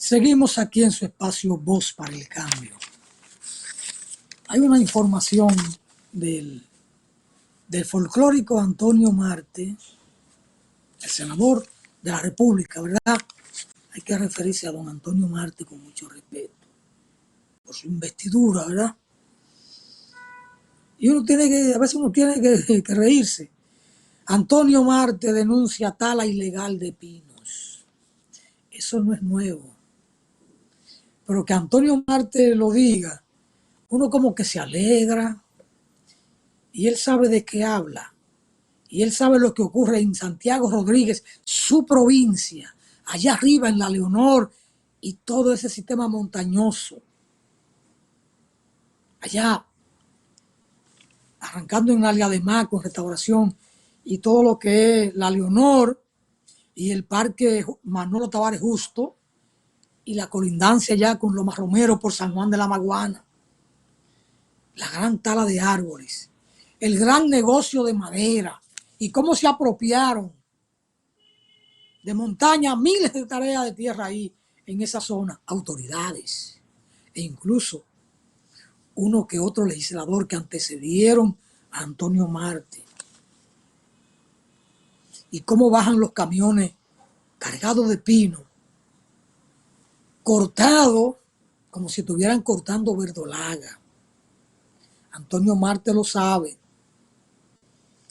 Seguimos aquí en su espacio Voz para el Cambio. Hay una información del folclórico Antonio Marte, el senador de la República, ¿verdad? Hay que referirse a don Antonio Marte con mucho respeto por su investidura, ¿verdad? Y a veces uno tiene que reírse. Antonio Marte denuncia tala ilegal de pinos. Eso no es nuevo. Pero que Antonio Marte lo diga, uno como que se alegra, y él sabe de qué habla, y él sabe lo que ocurre en Santiago Rodríguez, su provincia, allá arriba en La Leonor, y todo ese sistema montañoso, allá, arrancando en Alia de Mar con Restauración, y todo lo que es La Leonor, y el parque Manolo Tavares Justo, y la colindancia ya con Loma Romero por San Juan de la Maguana, la gran tala de árboles, el gran negocio de madera, y cómo se apropiaron de montaña miles de tareas de tierra ahí en esa zona, autoridades, e incluso uno que otro legislador que antecedieron a Antonio Marte, y cómo bajan los camiones cargados de pino, cortados como si estuvieran cortando verdolaga. Antonio Marte lo sabe,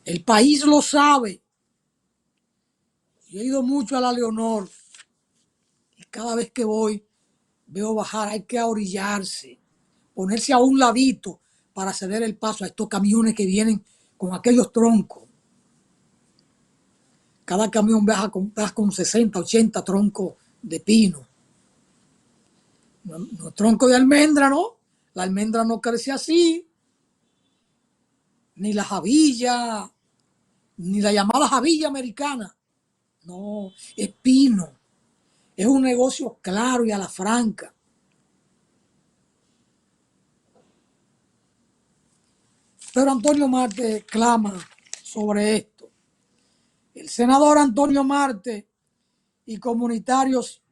el país lo sabe. Yo he ido mucho a La Leonor y cada vez que voy veo bajar, hay que ahorillarse, ponerse a un ladito para ceder el paso a estos camiones que vienen con aquellos troncos. Cada camión baja con 60, 80 troncos de pino. No, tronco de almendra, ¿no? La almendra no crece así. Ni la javilla, ni la llamada javilla americana. No, es pino. Es un negocio claro y a la franca. Pero Antonio Marte clama sobre esto. El senador Antonio Marte y comunitarios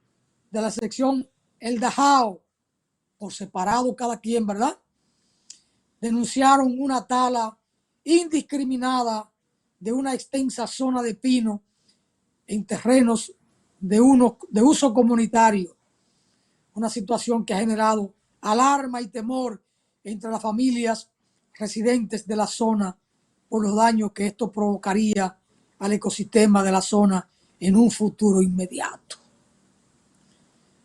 de la sección El Dajao, por separado cada quien, ¿verdad?, denunciaron una tala indiscriminada de una extensa zona de pino en terrenos de uso comunitario. Una situación que ha generado alarma y temor entre las familias residentes de la zona por los daños que esto provocaría al ecosistema de la zona en un futuro inmediato.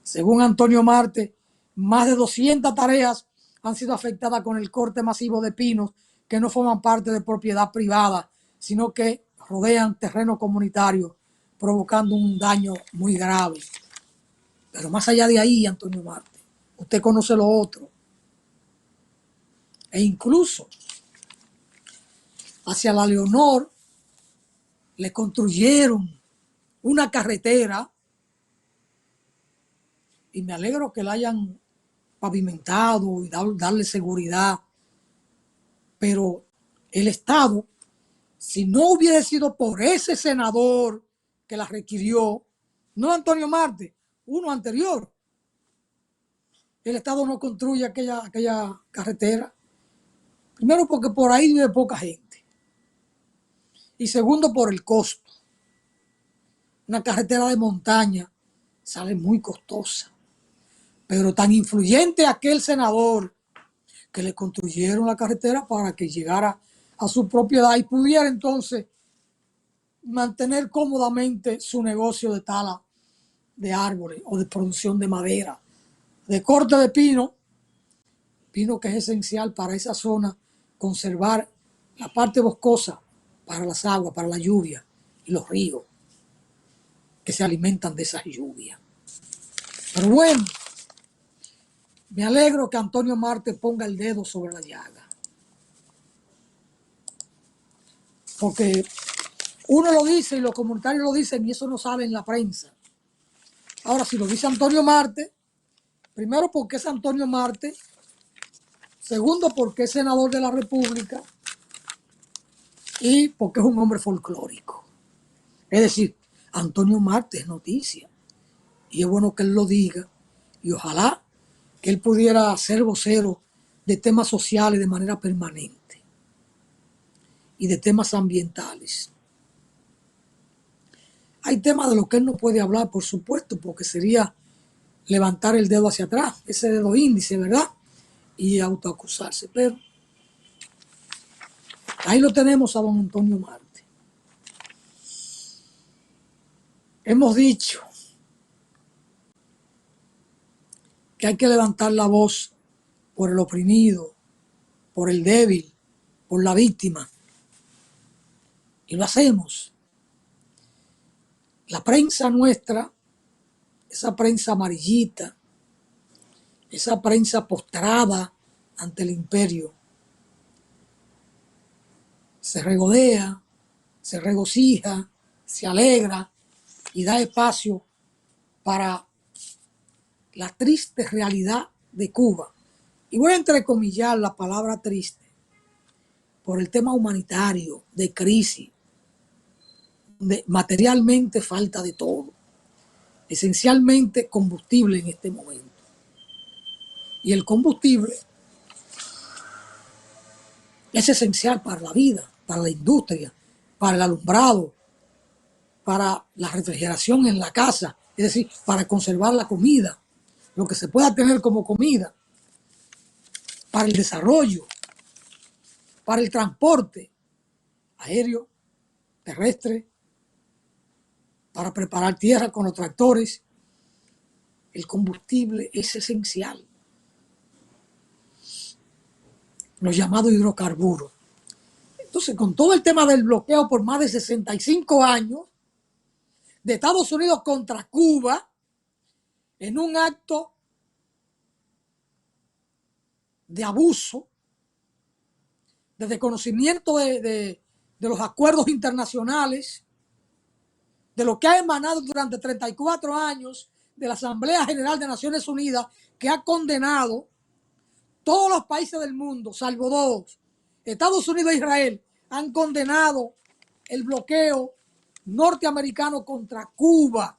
Según Antonio Marte, más de 200 tareas han sido afectadas con el corte masivo de pinos que no forman parte de propiedad privada, sino que rodean terreno comunitario, provocando un daño muy grave. Pero más allá de ahí, Antonio Marte, usted conoce lo otro. E incluso hacia La Leonor le construyeron una carretera, y me alegro que la hayan pavimentado y darle seguridad. Pero el Estado, si no hubiera sido por ese senador que la requirió, no Antonio Marte, uno anterior, el Estado no construye aquella carretera. Primero, porque por ahí vive poca gente. Y segundo, por el costo. Una carretera de montaña sale muy costosa. Pero tan influyente aquel senador que le construyeron la carretera para que llegara a su propiedad y pudiera entonces mantener cómodamente su negocio de tala de árboles o de producción de madera, de corte de pino que es esencial para esa zona, conservar la parte boscosa para las aguas, para la lluvia y los ríos que se alimentan de esas lluvias. Pero bueno, me alegro que Antonio Marte ponga el dedo sobre la llaga, porque uno lo dice y los comunitarios lo dicen y eso no sale en la prensa. Ahora, si lo dice Antonio Marte, primero porque es Antonio Marte, segundo porque es senador de la República y porque es un hombre folclórico. Es decir, Antonio Marte es noticia y es bueno que él lo diga y ojalá que él pudiera ser vocero de temas sociales de manera permanente y de temas ambientales. Hay temas de los que él no puede hablar, por supuesto, porque sería levantar el dedo hacia atrás, ese dedo índice, ¿verdad? Y autoacusarse. Pero ahí lo tenemos a don Antonio Marte. Hemos dicho que hay que levantar la voz por el oprimido, por el débil, por la víctima. Y lo hacemos. La prensa nuestra, esa prensa amarillita, esa prensa postrada ante el imperio, se regodea, se regocija, se alegra y da espacio para la triste realidad de Cuba. Y voy a entrecomillar la palabra triste por el tema humanitario, de crisis, de materialmente falta de todo, esencialmente combustible en este momento. Y el combustible es esencial para la vida, para la industria, para el alumbrado, para la refrigeración en la casa, es decir, para conservar la comida, lo que se pueda tener como comida, para el desarrollo, para el transporte aéreo, terrestre, para preparar tierra con los tractores. El combustible es esencial. Los llamados hidrocarburos. Entonces, con todo el tema del bloqueo por más de 65 años de Estados Unidos contra Cuba, en un acto de abuso, de desconocimiento de los acuerdos internacionales, de lo que ha emanado durante 34 años de la Asamblea General de Naciones Unidas, que ha condenado todos los países del mundo, salvo dos, Estados Unidos e Israel, han condenado el bloqueo norteamericano contra Cuba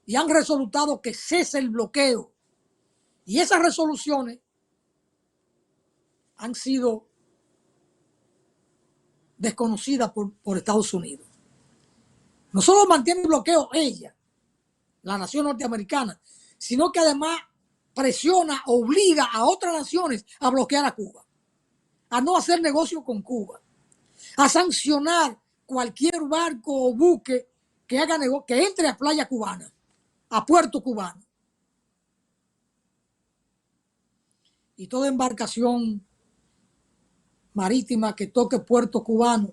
y han resolutado que cese el bloqueo. Y esas resoluciones han sido desconocidas por Estados Unidos. No solo mantiene el bloqueo ella, la nación norteamericana, sino que además presiona, obliga a otras naciones a bloquear a Cuba, a no hacer negocio con Cuba, a sancionar cualquier barco o buque que haga negocio, que entre a playa cubana, a puerto cubano. Y toda embarcación marítima que toque puerto cubano,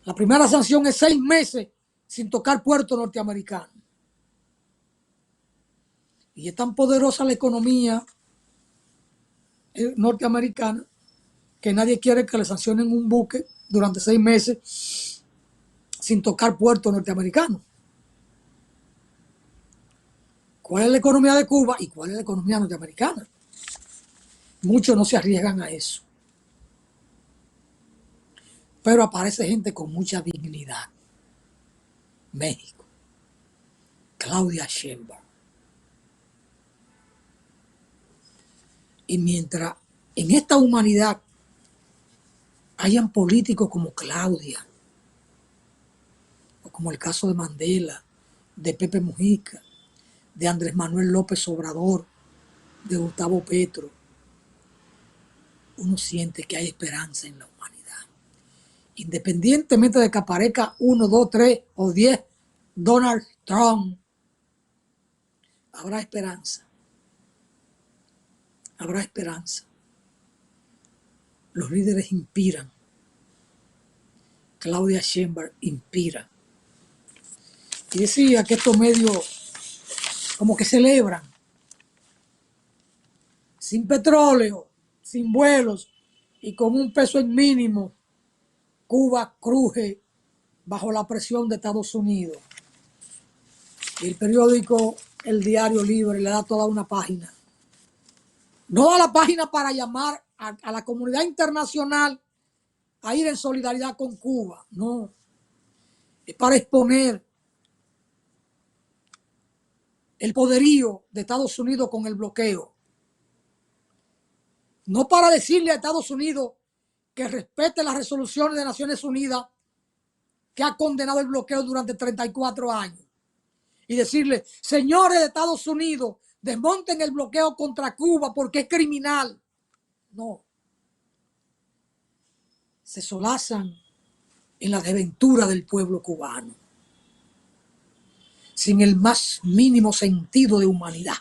la primera sanción es 6 meses sin tocar puerto norteamericano. Y es tan poderosa la economía norteamericana que nadie quiere que le sancionen un buque durante 6 meses sin tocar puerto norteamericano. ¿Cuál es la economía de Cuba y cuál es la economía norteamericana? Muchos no se arriesgan a eso. Pero aparece gente con mucha dignidad. México. Claudia Sheinbaum. Y mientras en esta humanidad hayan políticos como Claudia, o como el caso de Mandela, de Pepe Mujica, de Andrés Manuel López Obrador, de Gustavo Petro, uno siente que hay esperanza en la humanidad. Independientemente de que aparezca 1, 2, 3 o 10 Donald Trump, habrá esperanza. Habrá esperanza. Los líderes inspiran. Claudia Sheinbaum inspira. Y decía que estos medios como que celebran. Sin petróleo, sin vuelos y con un peso en mínimo, Cuba cruje bajo la presión de Estados Unidos. Y el periódico El Diario Libre le da toda una página. No a la página para llamar a la comunidad internacional a ir en solidaridad con Cuba, no. Es para exponer el poderío de Estados Unidos con el bloqueo. No para decirle a Estados Unidos que respete las resoluciones de Naciones Unidas que ha condenado el bloqueo durante 34 años. Y decirle, señores de Estados Unidos, desmonten el bloqueo contra Cuba porque es criminal. No. Se solazan en la desventura del pueblo cubano, sin el más mínimo sentido de humanidad.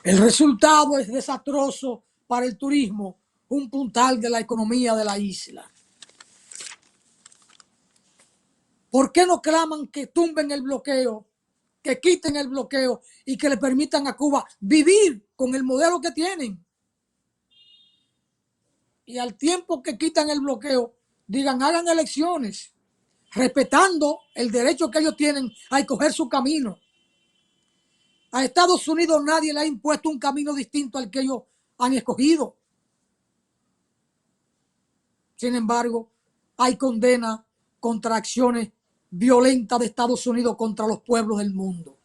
El resultado es desastroso para el turismo, un puntal de la economía de la isla. ¿Por qué no claman que tumben el bloqueo, que quiten el bloqueo y que le permitan a Cuba vivir con el modelo que tienen? Y al tiempo que quitan el bloqueo, digan, hagan elecciones, respetando el derecho que ellos tienen a escoger su camino. A Estados Unidos nadie le ha impuesto un camino distinto al que ellos han escogido. Sin embargo, hay condena contra acciones violentas de Estados Unidos contra los pueblos del mundo.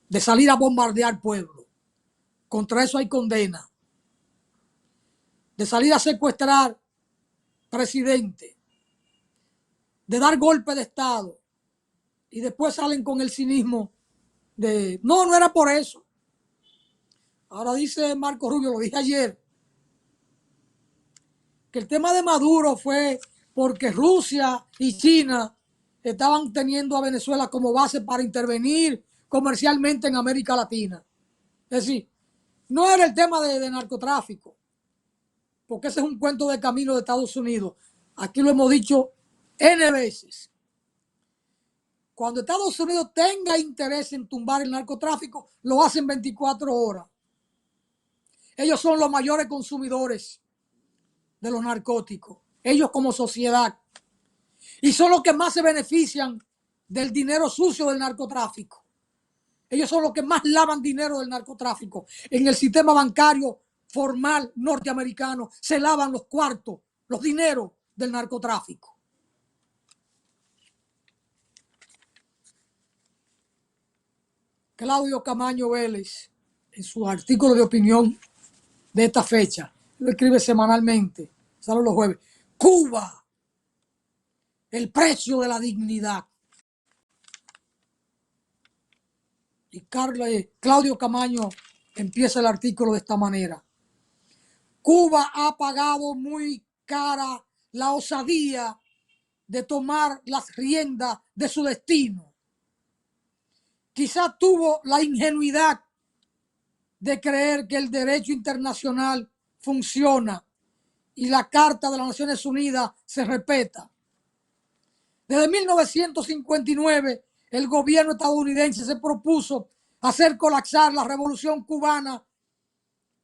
De salir a bombardear pueblos. Contra eso hay condena. De salir a secuestrar presidente. De dar golpe de Estado. Y después salen con el cinismo de, no era por eso. Ahora dice Marco Rubio, lo dije ayer, que el tema de Maduro fue porque Rusia y China estaban teniendo a Venezuela como base para intervenir comercialmente en América Latina. Es decir, no era el tema de narcotráfico, porque ese es un cuento de camino de Estados Unidos. Aquí lo hemos dicho N veces. Cuando Estados Unidos tenga interés en tumbar el narcotráfico, lo hacen 24 horas. Ellos son los mayores consumidores de los narcóticos. Ellos como sociedad. Y son los que más se benefician del dinero sucio del narcotráfico. Ellos son los que más lavan dinero del narcotráfico. En el sistema bancario formal norteamericano se lavan los cuartos, los dineros del narcotráfico. Claudio Camaño Vélez, en su artículo de opinión de esta fecha, lo escribe semanalmente, sale los jueves. Cuba, el precio de la dignidad. Y Claudio Camaño empieza el artículo de esta manera. Cuba ha pagado muy cara la osadía de tomar las riendas de su destino. Quizá tuvo la ingenuidad de creer que el derecho internacional funciona y la Carta de las Naciones Unidas se respeta. Desde 1959, el gobierno estadounidense se propuso hacer colapsar la revolución cubana,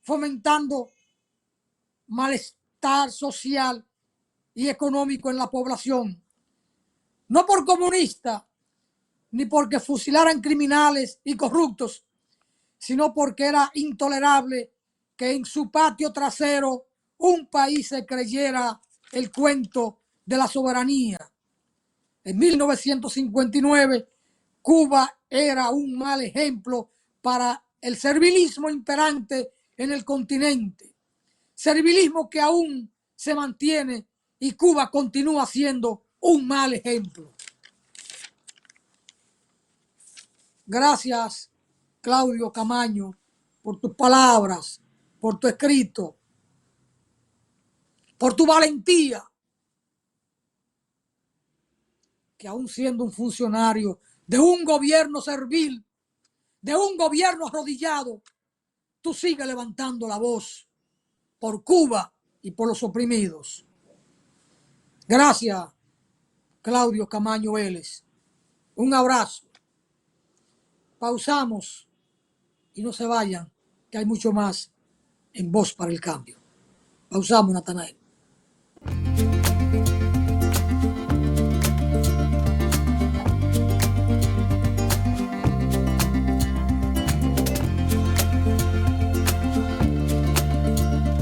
fomentando malestar social y económico en la población. No por comunistas, ni porque fusilaran criminales y corruptos, sino porque era intolerable que en su patio trasero un país se creyera el cuento de la soberanía. En 1959, Cuba era un mal ejemplo para el servilismo imperante en el continente. Servilismo que aún se mantiene y Cuba continúa siendo un mal ejemplo. Gracias, Claudio Camaño, por tus palabras, por tu escrito, por tu valentía, que aún siendo un funcionario de un gobierno servil, de un gobierno arrodillado, tú sigues levantando la voz por Cuba y por los oprimidos. Gracias, Claudio Camaño Vélez. Un abrazo. Pausamos y no se vayan, que hay mucho más en Voz para el Cambio. Pausamos, Natanael.